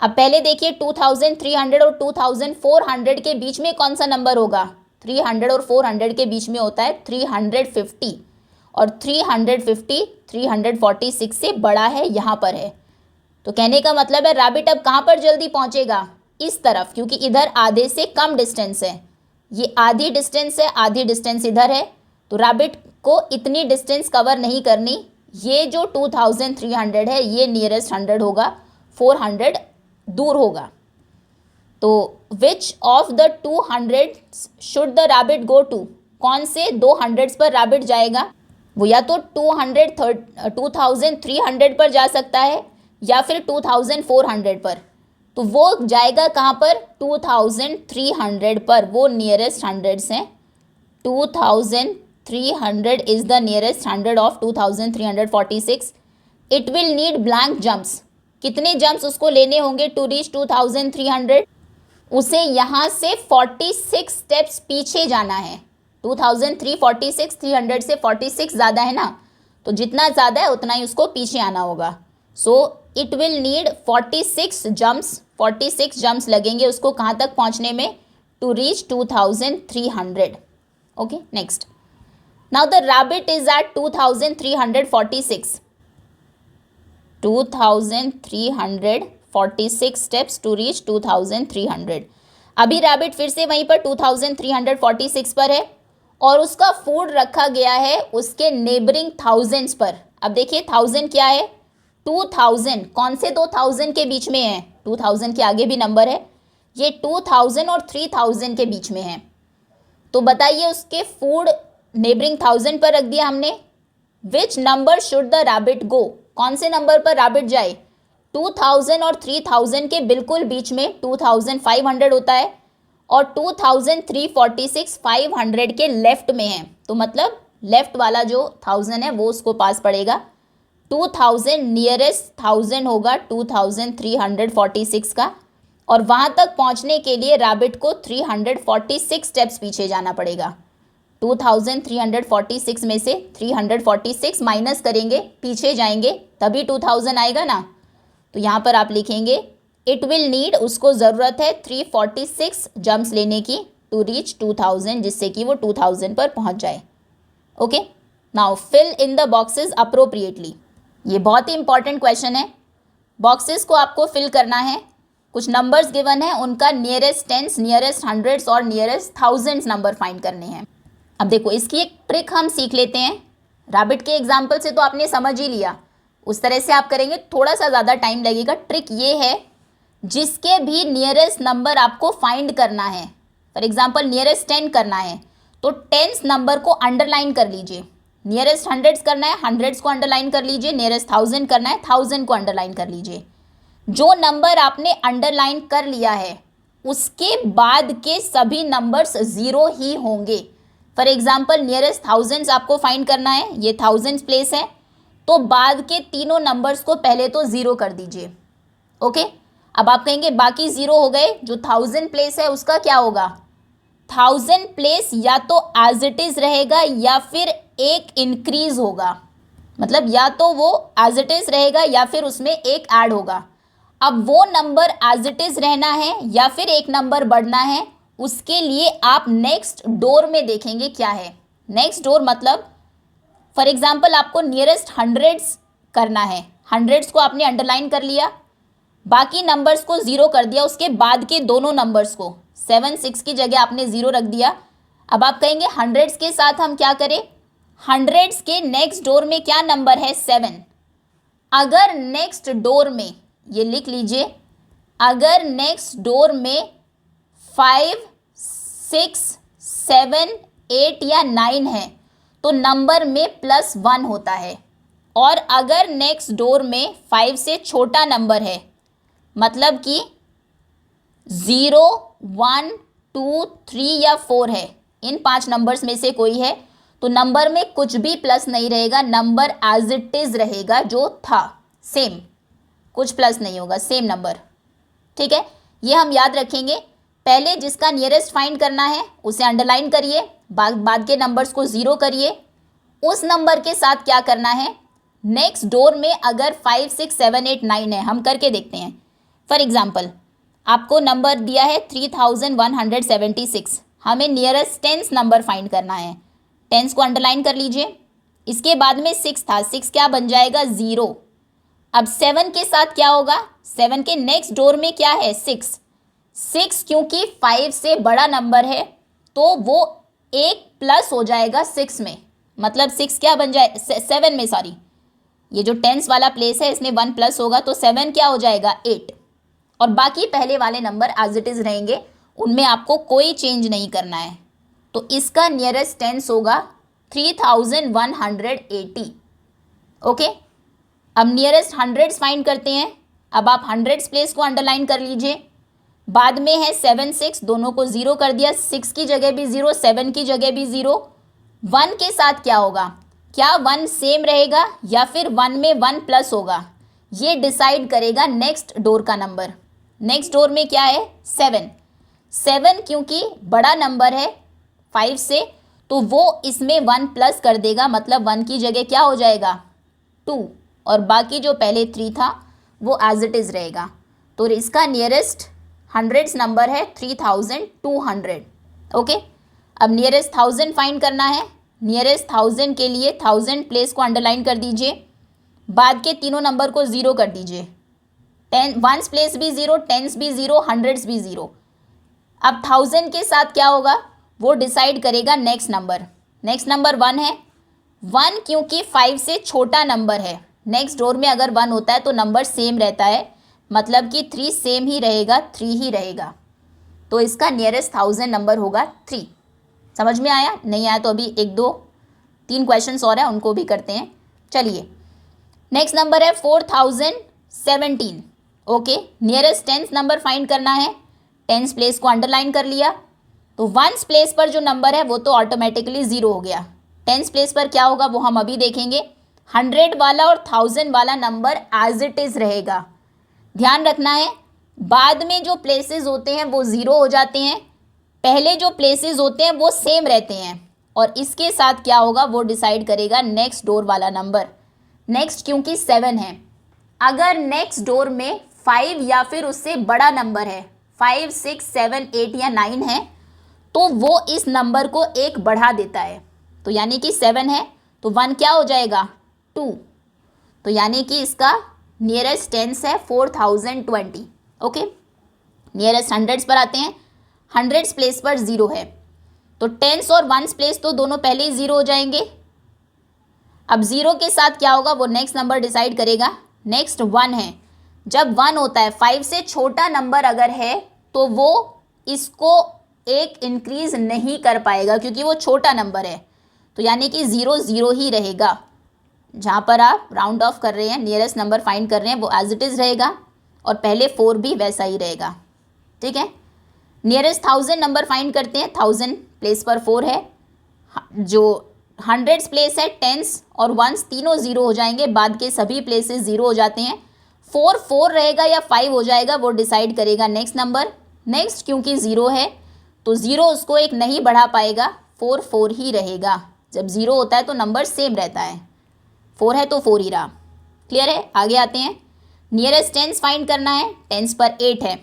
अब पहले देखिए 2300 और 2400 के बीच में कौन सा नंबर होगा? 300 और 400 के बीच में होता है 350, और 350 346 से बड़ा है, यहाँ पर है. तो कहने का मतलब है रैबिट अब कहाँ पर जल्दी पहुँचेगा? इस तरफ, क्योंकि इधर आधे से कम डिस्टेंस है. ये आधी डिस्टेंस है, आधी डिस्टेंस इधर है, तो रैबिट को इतनी डिस्टेंस कवर नहीं करनी. ये जो 2300 है ये नियरेस्ट 100 होगा, 400 दूर होगा. तो which of the 200 should the rabbit go to? कौन से 200 पर रैबिट जाएगा? वो या तो 2300 पर जा सकता है या फिर 2400 पर. तो वो जाएगा कहाँ पर? 2300 पर. वो नियरेस्ट हंड्रेड्स हैं. 2300 is the nearest 100 of 2346. It will need blank jumps. कितने जंप्स उसको लेने होंगे टू रीच 2300? उसे यहाँ से 46 स्टेप्स पीछे जाना है. 2346, 300 से 46 ज़्यादा है ना, तो जितना ज़्यादा है उतना ही उसको पीछे आना होगा. So it will need 46 jumps. 46 jumps लगेंगे उसको कहाँ तक पहुँचने में? To reach 2300. Okay, next. Now the rabbit is at 2346. 2346 steps to reach 2300. अभी रैबिट फिर से वहीं पर 2346 पर है और उसका फूड रखा गया है उसके नेबरिंग थाउजेंड्स पर. अब देखिए 1000 क्या है? 2000. कौन से 2000 के बीच में है? 2000 के आगे भी नंबर है. ये 2000 और 3000 के बीच में है. तो बताइए उसके फूड नेबरिंग 1000 पर रख दिया हमने. Which number should the rabbit go? कौन से नंबर पर रैबिट जाए? 2000 और 3000 के बिल्कुल बीच में 2500 होता है और 2346 500 के लेफ्ट में है. तो मतलब लेफ्ट वाला जो 1000 है वो उसको पास पड़ेगा. 2000 नियरेस्ट 1000 होगा 2346 का, और वहाँ तक पहुँचने के लिए रैबिट को 346 स्टेप्स पीछे जाना पड़ेगा. 2346 में से 346 माइनस करेंगे, पीछे जाएंगे, तभी 2000 आएगा ना. तो यहाँ पर आप लिखेंगे इट विल नीड, उसको ज़रूरत है 346 जंप्स लेने की टू रीच 2000, जिससे कि वो 2000 पर पहुँच जाए. Okay, now fill in the boxes appropriately. ये बहुत ही इंपॉर्टेंट क्वेश्चन है. बॉक्सेस को आपको फिल करना है. कुछ नंबर्स गिवन है, उनका नियरेस्ट टेंस, नियरेस्ट हंड्रेड्स और नियरेस्ट थाउजेंड्स नंबर फाइंड करने हैं. अब देखो इसकी एक ट्रिक हम सीख लेते हैं. रैबिट के एग्जाम्पल से तो आपने समझ ही लिया, उस तरह से आप करेंगे थोड़ा सा ज़्यादा टाइम लगेगा. ट्रिक ये है, जिसके भी नियरेस्ट नंबर आपको फाइंड करना है, फॉर एग्जांपल नियरेस्ट 10 करना है तो 10th नंबर को अंडरलाइन कर लीजिए. नियरेस्ट हंड्रेड्स करना है, हंड्रेड्स को अंडरलाइन कर लीजिए. नियरेस्ट 1000 करना है, 1000 को अंडरलाइन कर लीजिए. जो नंबर आपने अंडरलाइन कर लिया है उसके बाद के सभी नंबर्स ज़ीरो ही होंगे. फॉर एग्जाम्पल नियरेस्ट थाउजेंड्स आपको फाइंड करना है, ये थाउजेंड्स प्लेस है, तो बाद के तीनों नंबर्स को पहले तो ज़ीरो कर दीजिए. ओके, अब आप कहेंगे बाकी ज़ीरो हो गए, जो 1000 प्लेस है उसका क्या होगा? 1000 प्लेस या तो एज इट इज़ रहेगा या फिर एक इंक्रीज होगा. मतलब या तो वो एज इट इज़ रहेगा या फिर उसमें एक ऐड होगा. अब वो नंबर एज इट इज रहना है या फिर एक नंबर बढ़ना है, उसके लिए आप नेक्स्ट डोर में देखेंगे क्या है। नेक्स्ट डोर मतलब फॉर एग्जाम्पल आपको नियरेस्ट हंड्रेड्स करना है, हंड्रेड्स को आपने अंडरलाइन कर लिया, बाकी नंबर्स को ज़ीरो कर दिया, उसके बाद के दोनों नंबर्स को 7 6 की जगह आपने ज़ीरो रख दिया। अब आप कहेंगे हंड्रेड्स के साथ हम क्या करें, हंड्रेड्स के नेक्स्ट डोर में क्या नंबर है 7। अगर नेक्स्ट डोर में, ये लिख लीजिए, अगर नेक्स्ट डोर में 5 6 7 8 या 9 है तो नंबर में +1 होता है। और अगर नेक्स्ट डोर में 5 से छोटा नंबर है, मतलब कि 0 1 2 3 या 4 है, इन 5 नंबर्स में से कोई है, तो नंबर में कुछ भी प्लस नहीं रहेगा, नंबर एज इट इज रहेगा जो था, सेम, कुछ प्लस नहीं होगा, सेम नंबर। ठीक है, ये हम याद रखेंगे। पहले जिसका नियरेस्ट फाइंड करना है उसे अंडरलाइन करिए, बाद के नंबर्स को ज़ीरो करिए। उस नंबर के साथ क्या करना है, नेक्स्ट डोर में अगर 5 6 7 8 9 है, हम करके देखते हैं। फॉर एग्जाम्पल आपको नंबर दिया है 3176, हमें नियरेस्ट टेंस नंबर फाइंड करना है। टेंस को अंडरलाइन कर लीजिए, इसके बाद में 6 था, 6 क्या बन जाएगा 0। अब 7 के साथ क्या होगा, 7 के नेक्स्ट डोर में क्या है 6, 6 क्योंकि 5 से बड़ा नंबर है तो वो एक प्लस हो जाएगा 6 में, मतलब 6 क्या बन जाए 7 में, सॉरी ये जो टेंस वाला प्लेस है इसमें 1 प्लस होगा तो 7 क्या हो जाएगा 8। और बाकी पहले वाले नंबर एज इट इज़ रहेंगे, उनमें आपको कोई चेंज नहीं करना है। तो इसका नियरेस्ट टेंस होगा 3180। ओके, अब नियरेस्ट हंड्रेड्स फाइंड करते हैं। अब आप हंड्रेड्स प्लेस को अंडरलाइन कर लीजिए, बाद में है 7 6, दोनों को ज़ीरो कर दिया, 6 की जगह भी ज़ीरो, 7 की जगह भी ज़ीरो। 1 के साथ क्या होगा, क्या 1 सेम रहेगा या फिर 1 में 1 प्लस होगा, ये डिसाइड करेगा नेक्स्ट डोर का नंबर। नेक्स्ट डोर में क्या है 7, 7 क्योंकि बड़ा नंबर है 5 से तो वो इसमें 1 प्लस कर देगा, मतलब 1 की जगह क्या हो जाएगा 2, और बाकी जो पहले 3 था वो एज इट इज़ रहेगा। तो इसका नियरेस्ट हंड्रेड्स नंबर है 3200। ओके, अब नियरेस्ट 1000 फाइंड करना है। नियरेस्ट 1000 के लिए 1000 प्लेस को अंडरलाइन कर दीजिए, बाद के तीनों नंबर को ज़ीरो कर दीजिए। 1s प्लेस भी ज़ीरो, 10s भी ज़ीरो, हंड्रेड्स भी ज़ीरो। अब 1000 के साथ क्या होगा, वो डिसाइड करेगा नेक्स्ट नंबर। नेक्स्ट नंबर 1 है, 1 क्योंकि 5 से छोटा नंबर है, नेक्स्ट डोर में अगर 1 होता है तो नंबर सेम रहता है, मतलब कि 3 सेम ही रहेगा, 3 ही रहेगा। तो इसका नियरेस्ट 1000 नंबर होगा 3। समझ में आया? नहीं आया तो अभी 1 2 3 क्वेश्चंस और हैं, उनको भी करते हैं। चलिए, नेक्स्ट नंबर है 4017। Okay, nearest tense number find करना है। टेंस प्लेस को अंडरलाइन कर लिया, तो 1s प्लेस पर जो नंबर है वो तो ऑटोमेटिकली ज़ीरो हो गया। 10s प्लेस पर क्या होगा वो हम अभी देखेंगे। 100 वाला और 1000 वाला नंबर एज इट इज़ रहेगा। ध्यान रखना है, बाद में जो प्लेसेस होते हैं वो ज़ीरो हो जाते हैं, पहले जो प्लेसेस होते हैं वो सेम रहते हैं, और इसके साथ क्या होगा वो डिसाइड करेगा नेक्स्ट डोर वाला नंबर। नेक्स्ट क्योंकि 7 है, अगर नेक्स्ट डोर में 5 या फिर उससे बड़ा नंबर है, 5 6 7 8 या 9 है, तो वो इस नंबर को एक बढ़ा देता है। तो यानी कि 7 है तो 1 क्या हो जाएगा 2, तो यानी कि इसका नियरेस्ट टेंस है 4020। ओके, नियरेस्ट हंड्रेड्स पर आते हैं। हंड्रेड्स प्लेस पर ज़ीरो है, तो टेंस और 1s प्लेस तो दोनों पहले ही ज़ीरो हो जाएंगे। अब ज़ीरो के साथ क्या होगा वो नेक्स्ट नंबर डिसाइड करेगा। नेक्स्ट 1 है, जब 1 होता है 5 से छोटा नंबर अगर है तो वो इसको एक इंक्रीज नहीं कर पाएगा क्योंकि वो छोटा नंबर है, तो यानी कि 0 0 ही रहेगा। जहाँ पर आप राउंड ऑफ कर रहे हैं, नियरेस्ट नंबर फाइंड कर रहे हैं, वो एज इट इज़ रहेगा, और पहले 4 भी वैसा ही रहेगा। ठीक है, नियरेस्ट 1000 नंबर फाइंड करते हैं। 1000 प्लेस पर 4 है, जो हंड्रेड्स प्लेस है 10s और 1s तीनों ज़ीरो हो जाएंगे, बाद के सभी प्लेसेस ज़ीरो हो जाते हैं। 4 4 रहेगा या 5 हो जाएगा वो डिसाइड करेगा नेक्स्ट नंबर। नेक्स्ट क्योंकि 0 है तो 0 उसको एक नहीं बढ़ा पाएगा, 4 4 ही रहेगा। जब 0 होता है तो नंबर सेम रहता है, 4 है तो 4 ही रहा। क्लियर है? आगे आते हैं। नियरेस्ट टेंस फाइंड करना है, टेंस पर 8 है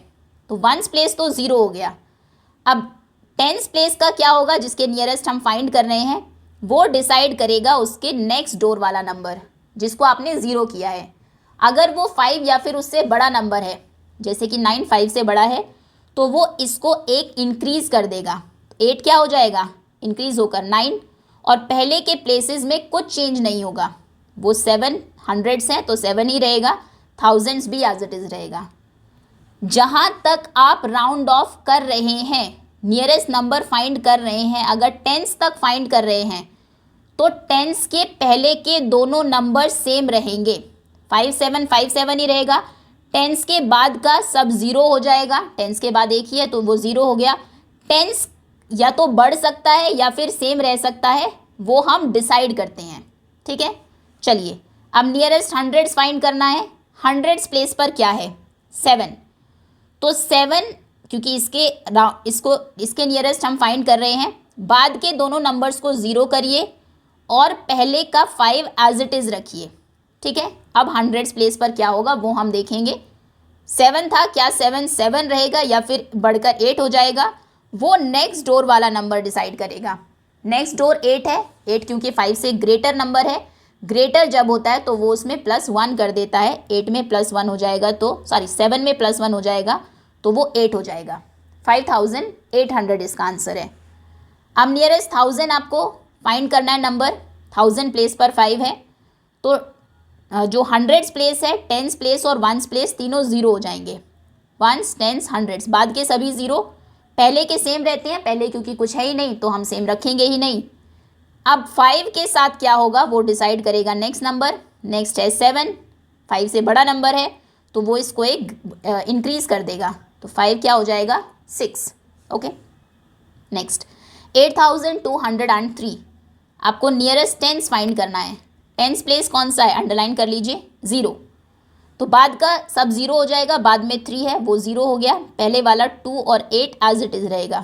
तो वंस प्लेस तो 0 हो गया। अब टेंस प्लेस का क्या होगा, जिसके नियरेस्ट हम फाइंड कर रहे हैं वो डिसाइड करेगा उसके नेक्स्ट डोर वाला नंबर जिसको आपने 0 किया है। अगर वो 5 या फिर उससे बड़ा नंबर है, जैसे कि 9 5 से बड़ा है, तो वो इसको एक इंक्रीज कर देगा। 8 क्या हो जाएगा, इंक्रीज होकर 9, और पहले के प्लेसेस में कुछ चेंज नहीं होगा। वो 7 हंड्रेड्स हैं तो 7 ही रहेगा, थाउजेंड्स भी एज इट इज़ रहेगा। जहाँ तक आप राउंड ऑफ कर रहे हैं, नियरेस्ट नंबर फाइंड कर रहे हैं, अगर टेंस तक फाइंड कर रहे हैं तो टेंस के पहले के दोनों नंबर सेम रहेंगे। 5 7 5 7 ही रहेगा। टेंस के बाद का सब 0 हो जाएगा, टेंस के बाद एक ही है तो वो 0 हो गया। टेंस या तो बढ़ सकता है या फिर सेम रह सकता है, वो हम डिसाइड करते हैं। ठीक है, चलिए अब नियरेस्ट हंड्रेड्स फाइंड करना है। हंड्रेड्स प्लेस पर क्या है, 7, तो 7 क्योंकि इसके नियरेस्ट हम फाइंड कर रहे हैं, बाद के दोनों नंबर्स को 0 करिए और पहले का 5 एज इट इज़ रखिए। ठीक है, अब हंड्रेड्स प्लेस पर क्या होगा वो हम देखेंगे। 7 था, क्या 7 7 रहेगा या फिर बढ़कर 8 हो जाएगा, वो नेक्स्ट डोर वाला नंबर डिसाइड करेगा। नेक्स्ट डोर 8 है, 8 क्योंकि 5 से ग्रेटर नंबर है, ग्रेटर जब होता है तो वो उसमें +1 कर देता है। 8 में +1 हो जाएगा तो 7 में +1 हो जाएगा तो वो 8 हो जाएगा। 5800 इसका आंसर है। अब नियरेस्ट 1000 आपको फाइंड करना है नंबर, 1000 प्लेस पर 5 है तो जो हंड्रेड्स प्लेस है, टेंस प्लेस और वंस प्लेस तीनों 0 हो जाएंगे। वंस टेंस हंड्रेड्स, बाद के सभी 0, पहले के सेम रहते हैं, पहले क्योंकि कुछ है ही नहीं तो हम सेम रखेंगे ही नहीं। अब 5 के साथ क्या होगा वो डिसाइड करेगा नेक्स्ट नंबर। नेक्स्ट है 7, 5 से बड़ा नंबर है तो वो इसको एक इंक्रीज कर देगा तो 5 क्या हो जाएगा, 6। ओके, नेक्स्ट 8203, आपको नियरेस्ट टेंस फाइंड करना है। टेंस प्लेस कौन सा है, अंडरलाइन कर लीजिए, 0, तो बाद का सब 0 हो जाएगा, बाद में 3 है वो 0 हो गया, पहले वाला 2 और 8 एज इट इज़ रहेगा।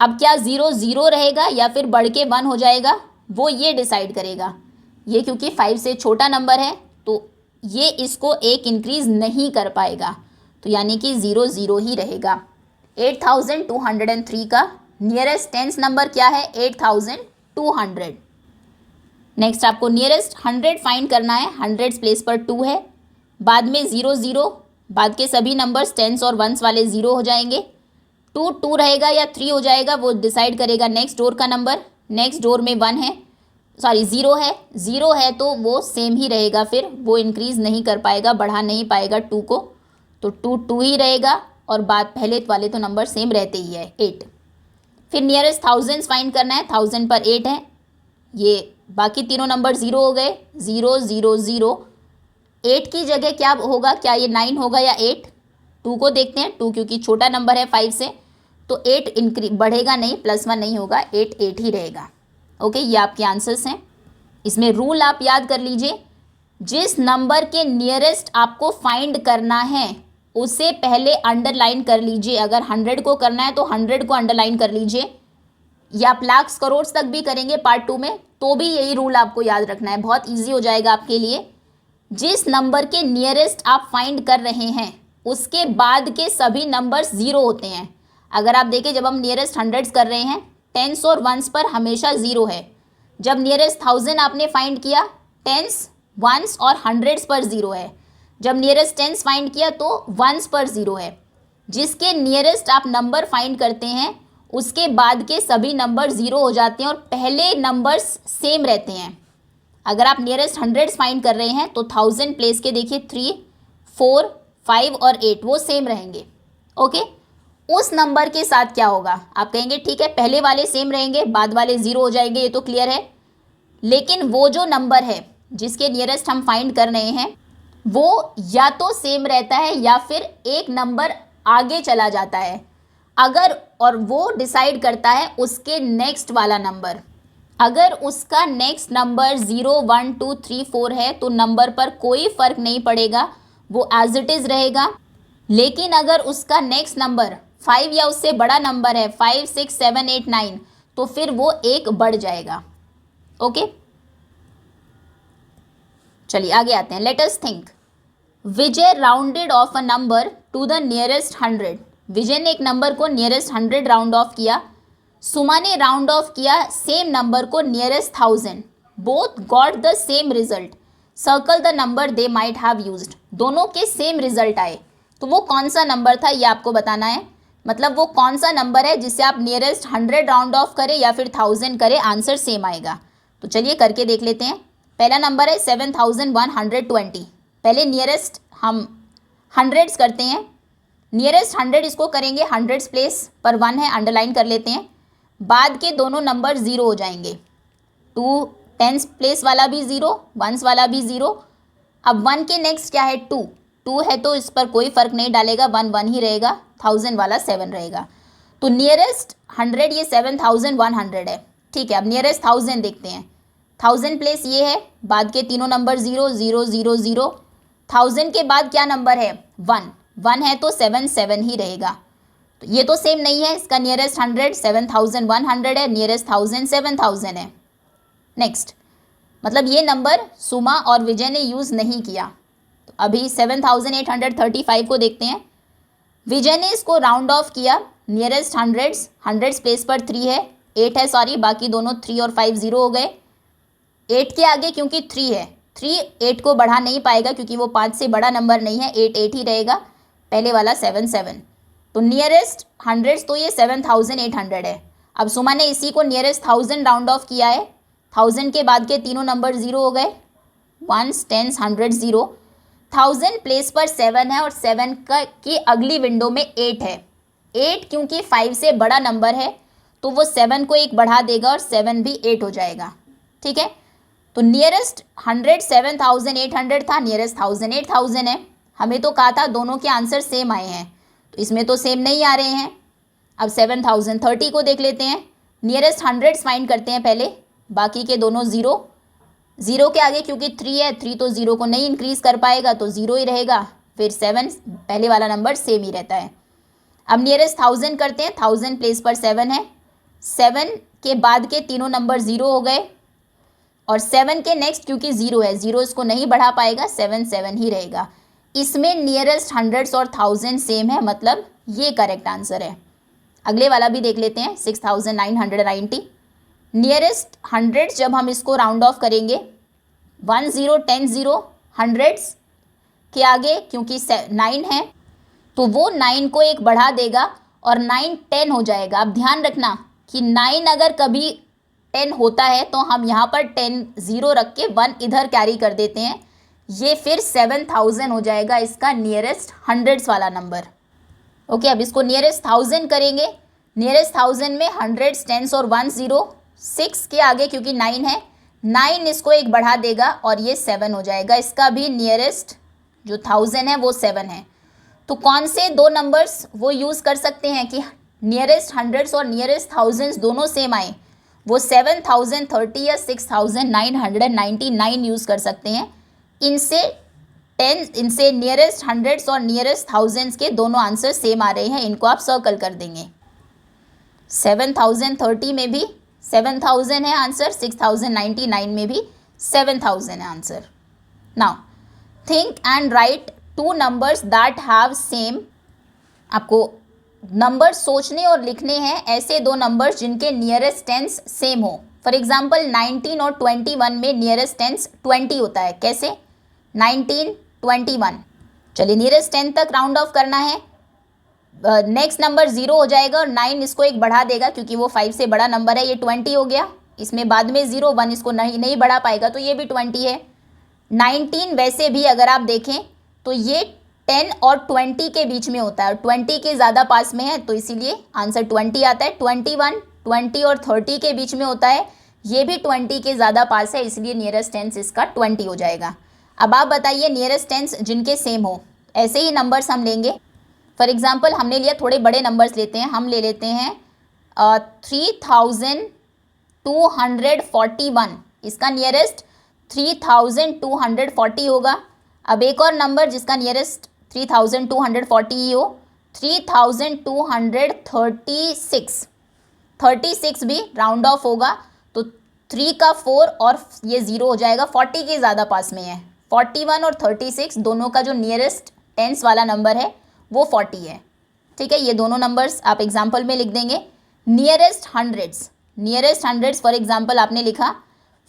अब क्या 0 0 रहेगा या फिर बढ़ के 1 हो जाएगा, वो ये डिसाइड करेगा। ये क्योंकि 5 से छोटा नंबर है तो ये इसको एक इंक्रीज नहीं कर पाएगा, तो यानी कि 0 0 ही रहेगा। 8203 का नियरेस्ट टेंस नंबर क्या है, 8200। नेक्स्ट आपको नियरेस्ट 100 फाइंड करना है। हंड्रेड्स प्लेस पर 2 है, बाद में 0 0, बाद के सभी नंबर्स टेंस और वंस वाले 0 हो जाएंगे। 2 2 रहेगा या 3 हो जाएगा वो डिसाइड करेगा नेक्स्ट डोर का नंबर। नेक्स्ट डोर में 1 है, सॉरी 0 है, 0 है तो वो सेम ही रहेगा, फिर वो इंक्रीज़ नहीं कर पाएगा, बढ़ा नहीं पाएगा 2 को, तो 2 2 ही रहेगा और बाद पहले वाले तो नंबर सेम रहते ही है, 8। फिर नियरेस्ट थाउजेंड्स फाइंड करना है। 1000 पर 8 है, ये बाकी तीनों नंबर 0 हो गए, 0 0 0। 8 की जगह क्या होगा, क्या ये 9 होगा या 8? 2 को देखते हैं, 2 क्योंकि छोटा नंबर है 5 से तो 8 बढ़ेगा नहीं, +1 नहीं होगा, 8 8 ही रहेगा। ओके, ये आपके आंसर्स हैं। इसमें रूल आप याद कर लीजिए, जिस नंबर के नियरेस्ट आपको फाइंड करना है उसे पहले अंडरलाइन कर लीजिए। अगर 100 को करना है तो 100 को अंडरलाइन कर लीजिए, या आप लाख्स करोड़ तक भी करेंगे पार्ट 2 में तो भी यही रूल आपको याद रखना है, बहुत ईजी हो जाएगा आपके लिए। जिस नंबर के नियरेस्ट आप फाइंड कर रहे हैं उसके बाद के सभी नंबर्स 0 होते हैं। अगर आप देखें, जब हम नियरेस्ट हंड्रेड्स कर रहे हैं, टेंस और वंस पर हमेशा 0 है। जब नियरेस्ट 1000 आपने फाइंड किया, टेंस वंस और हंड्रेड्स पर 0 है। जब नियरेस्ट टेंस फाइंड किया तो वंस पर 0 है। जिसके नियरेस्ट आप नंबर फाइंड करते हैं उसके बाद के सभी नंबर 0 हो जाते हैं और पहले नंबर्स सेम रहते हैं। अगर आप नियरेस्ट हंड्रेड्स फाइंड कर रहे हैं तो 1000 प्लेस के देखिए 3 4 5 और 8 वो सेम रहेंगे। ओके, उस नंबर के साथ क्या होगा, आप कहेंगे ठीक है पहले वाले सेम रहेंगे, बाद वाले 0 हो जाएंगे, ये तो क्लियर है। लेकिन वो जो नंबर है जिसके नियरेस्ट हम फाइंड कर रहे हैं वो या तो सेम रहता है या फिर एक नंबर आगे चला जाता है, अगर, और वो डिसाइड करता है उसके नेक्स्ट वाला नंबर। अगर उसका नेक्स्ट नंबर 0 1 2 3 4 है तो नंबर पर कोई फ़र्क नहीं पड़ेगा, वो एज इट इज़ रहेगा। लेकिन अगर उसका नेक्स्ट नंबर 5 या उससे बड़ा नंबर है, 5 6 7 8 9, तो फिर वो एक बढ़ जाएगा। ओके, चलिए आगे आते हैं। Let us think Vijay rounded of a number two the nearest 100। विजय ने एक नंबर को नियरेस्ट 100 राउंड ऑफ किया। सुमा ने राउंड ऑफ किया सेम नंबर को nearest 1000। Both got the same result. Circle the number they might have used. दोनों के सेम रिजल्ट आए, तो वो कौन सा नंबर था ये आपको बताना है। मतलब वो कौन सा नंबर है जिससे आप नियरेस्ट 100 राउंड ऑफ करें या फिर 1000 करें, आंसर सेम आएगा। तो चलिए करके देख लेते हैं। पहला नंबर है 7120। पहले नियरेस्ट हम हंड्रेड्स करते हैं। नियरेस्ट 100 इसको करेंगे हंड्रेड्स प्लेस पर 1 है, अंडरलाइन कर लेते हैं। बाद के दोनों नंबर ज़ीरो हो जाएंगे। 2 टेंस प्लेस वाला भी ज़ीरो, वंस वाला भी ज़ीरो। अब 1 के नेक्स्ट क्या है 2 है, तो इस पर कोई फ़र्क नहीं डालेगा, 1 1 ही रहेगा। 1000 वाला 7 रहेगा। तो नियरेस्ट 100 ये 7100 है। ठीक है, अब नियरेस्ट 1000 देखते हैं। 1000 प्लेस ये है, बाद के तीनों नंबर 0 0 0 0। 1000 के बाद क्या नंबर है 1 है, तो 7 7 ही रहेगा। तो ये तो सेम नहीं है। इसका नियरेस्ट 100 7100 है, नियरेस्ट 1000 7000 है। नेक्स्ट, मतलब ये नंबर सुमा और विजय ने यूज़ नहीं किया। तो अभी 7835 को देखते हैं। विजय ने इसको राउंड ऑफ किया। नियरेस्ट हंड्रेड्स प्लेस पर 3 है, 8 है सॉरी, बाकी दोनों 3 और 5 0 हो गए। 8 के आगे क्योंकि 3 है, 3 8 को बढ़ा नहीं पाएगा क्योंकि वो 5 से बड़ा नंबर नहीं है, 8 8 ही रहेगा। पहले वाला 7 7। तो नियरेस्ट हंड्रेड्स तो ये 7800 है। अब सुमा ने इसी को नियरेस्ट 1000 राउंड ऑफ किया है। 1000 के बाद के तीनों नंबर 0 हो गए, 1 10 100 0। 1000 प्लेस पर 7 है और 7 की अगली विंडो में 8 है। 8 क्योंकि 5 से बड़ा नंबर है तो वो 7 को एक बढ़ा देगा और 7 भी 8 हो जाएगा। ठीक है, तो नियरेस्ट 100 7800 था, नियरेस्ट 1000 8000 है। हमें तो कहा था दोनों के आंसर सेम आए हैं, तो इसमें तो सेम नहीं आ रहे हैं। अब 7030 को देख लेते हैं। नियरेस्ट हंड्रेड्स फाइंड करते हैं पहले, बाकी के दोनों 0 के आगे क्योंकि 3 है, 3 तो 0 को नहीं इंक्रीज़ कर पाएगा तो 0 ही रहेगा। फिर 7 पहले वाला नंबर सेम ही रहता है। अब नियरेस्ट 1000 करते हैं। 1000 प्लेस पर 7 है, 7 के बाद के तीनों नंबर 0 हो गए और 7 के नेक्स्ट क्योंकि 0 है, 0 इसको नहीं बढ़ा पाएगा, 7 7 ही रहेगा। इसमें नियरेस्ट हंड्रेड्स और 1000 सेम है, मतलब ये करेक्ट आंसर है। अगले वाला भी देख लेते हैं 6990। नियरेस्ट हंड्रेड्स जब हम इसको राउंड ऑफ करेंगे 1 0 10 0, हंड्रेड्स के आगे क्योंकि 9 है तो वो 9 को एक बढ़ा देगा और 9 10 हो जाएगा। अब ध्यान रखना कि 9 अगर कभी 10 होता है तो हम यहाँ पर 10 0 रख के 1 इधर कैरी कर देते हैं, ये फिर 7000 हो जाएगा इसका नियरेस्ट हंड्रेड्स वाला नंबर। ओके, अब इसको नियरेस्ट 1000 करेंगे। नियरेस्ट 1000 में हंड्रेड्स 10 और 1 0, 6 के आगे क्योंकि 9 है, 9 इसको एक बढ़ा देगा और ये 7 हो जाएगा। इसका भी नियरेस्ट जो 1000 है वो 7 है। तो कौन से दो नंबर्स वो यूज़ कर सकते हैं कि नियरेस्ट हंड्रेड्स और नियरेस्ट 1000 दोनों सेम आए, वो 7030 या 6999 यूज़ कर सकते हैं। इनसे नियरेस्ट हंड्रेड्स और नियरेस्ट 1000 के दोनों आंसर सेम आ रहे हैं, इनको आप सर्कल कर देंगे। 7030 में भी 7000 है आंसर, 6099 में भी 7000 है answer. Now think and right 2 numbers that have same. आपको नंबर सोचने और लिखने हैं, ऐसे 2 नंबर्स जिनके नियरेस्ट टेंस सेम हो। फॉर एग्जाम्पल 19 और 21 में नियरेस्ट टेंस 20 होता है। कैसे 19 21। चलिए नियरेस्ट 10 तक राउंड ऑफ करना है। नेक्स्ट नंबर 0 हो जाएगा और 9 इसको एक बढ़ा देगा क्योंकि वो 5 से बड़ा नंबर है, ये 20 हो गया। इसमें बाद में 0 1 इसको नहीं बढ़ा पाएगा तो ये भी 20 है। 19 वैसे भी अगर आप देखें तो ये 10 और 20 के बीच में होता है और 20 के ज़्यादा पास में है तो इसीलिए आंसर 20 आता है। 21 20 और 30 के बीच में होता है, ये भी 20 के ज़्यादा पास है, इसलिए नियरेस्ट टेंस इसका 20 हो जाएगा। अब आप बताइए नियरेस्ट टेंस जिनके सेम हो, ऐसे ही नंबर्स हम लेंगे। फॉर एग्जांपल हमने लिया, थोड़े बड़े नंबर्स लेते हैं, हम ले लेते हैं 3241। इसका नियरेस्ट 3240 होगा। अब एक और नंबर जिसका नियरेस्ट 3240 ही हो, 3236 भी राउंड ऑफ होगा तो 3 का 4 और ये 0 हो जाएगा, 40 के ज़्यादा पास में है। 41 और 36 दोनों का जो नियरेस्ट टेंस वाला नंबर है वो 40 है। ठीक है, ये दोनों नंबर्स आप एग्जाम्पल में लिख देंगे। नियरेस्ट हंड्रेड्स फॉर एग्जाम्पल आपने लिखा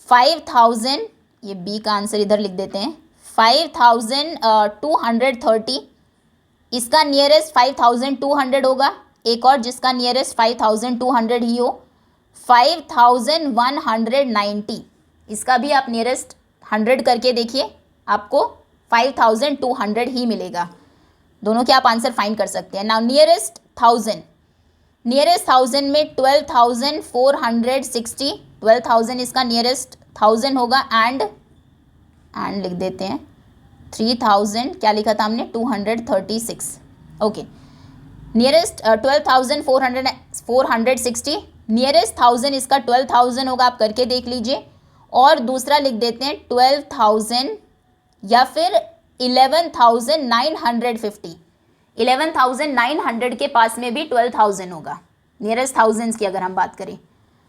5000, ये बी का आंसर इधर लिख देते हैं, 5230, इसका नियरेस्ट 5200 होगा। एक और जिसका नियरेस्ट 5200 ही हो, 5190, इसका भी आप नियरेस्ट 100 करके देखिए, आपको 5200 ही मिलेगा। दोनों के आप आंसर फाइंड कर सकते हैं। नाउ नियरेस्ट 1000 में 12460, 12000 इसका नियरेस्ट 1000 होगा। एंड लिख देते हैं 3000, क्या लिखा था हमने, 236। ओके, नियरेस्ट 12460, नियरेस्ट 1000 इसका 12000 होगा, आप करके देख लीजिए। और दूसरा लिख देते हैं 12000 या फिर 11950, 11900 के पास में भी 12000 होगा, नियरेस्ट थाउजेंड्स की अगर हम बात करें।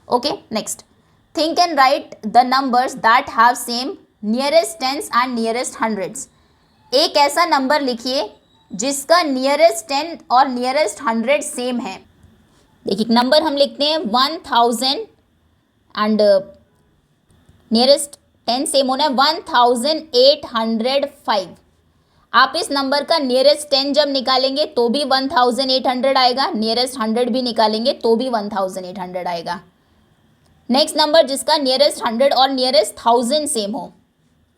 Okay, next, think and right the numbers that have same nearest tense and nearest hundreds. एक ऐसा नंबर लिखिए जिसका नियरेस्ट 10 और नियरेस्ट 100 सेम है। देखिए, नंबर हम लिखते हैं 1000 एंड नियरेस्ट 10 सेम होना है 1805। आप इस नंबर का नियरेस्ट 10 जब निकालेंगे तो भी 1800 आएगा, नियरेस्ट 100 भी निकालेंगे तो भी 1800 आएगा। नेक्स्ट नंबर जिसका नियरेस्ट 100 और नियरेस्ट 1000 सेम हो,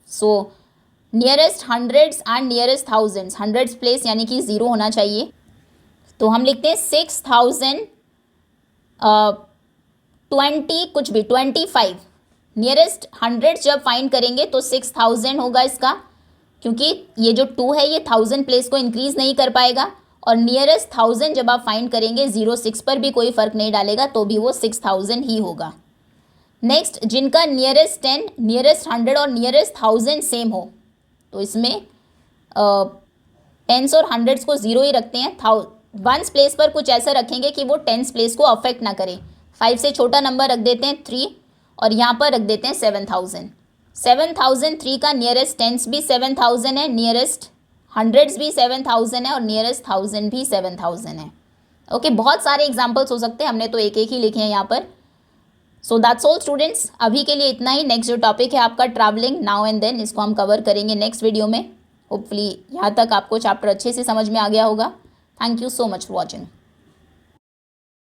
so nearest hundreds and nearest thousands, hundreds place यानी कि 0 होना चाहिए, तो हम लिखते हैं 6020 कुछ भी 25। नियरेस्ट हंड्रेड्स जब फाइंड करेंगे तो 6000 होगा इसका, क्योंकि ये जो 2 है ये 1000 प्लेस को इंक्रीज़ नहीं कर पाएगा। और नियरेस्ट 1000 जब आप फाइंड करेंगे 06 पर भी कोई फ़र्क नहीं डालेगा, तो भी वो 6000 ही होगा। नेक्स्ट, जिनका नियरेस्ट 10, नियरेस्ट 100 और नियरेस्ट 1000 सेम हो, तो इसमें टेंस और हंड्रेड्स को 0 ही रखते हैं। वंस प्लेस पर कुछ ऐसा रखेंगे कि वो टेंस प्लेस को अफेक्ट ना करें। 5 से छोटा नंबर रख देते हैं 3, और यहाँ पर रख देते हैं 7000। 7003 का नियरेस्ट टेंस भी 7000 है, नियरेस्ट हंड्रेड्स भी 7000 है और नियरेस्ट 1000 भी 7000 है। ओके, बहुत सारे एग्जाम्पल्स हो सकते हैं, हमने तो एक एक ही लिखे हैं यहाँ पर। सो दैट्स ऑल स्टूडेंट्स, अभी के लिए इतना ही। नेक्स्ट जो टॉपिक है आपका ट्रैवलिंग नाउ एंड देन, इसको हम कवर करेंगे नेक्स्ट वीडियो में। होपफुली यहाँ तक आपको चैप्टर अच्छे से समझ में आ गया होगा। Thank you so much for watching.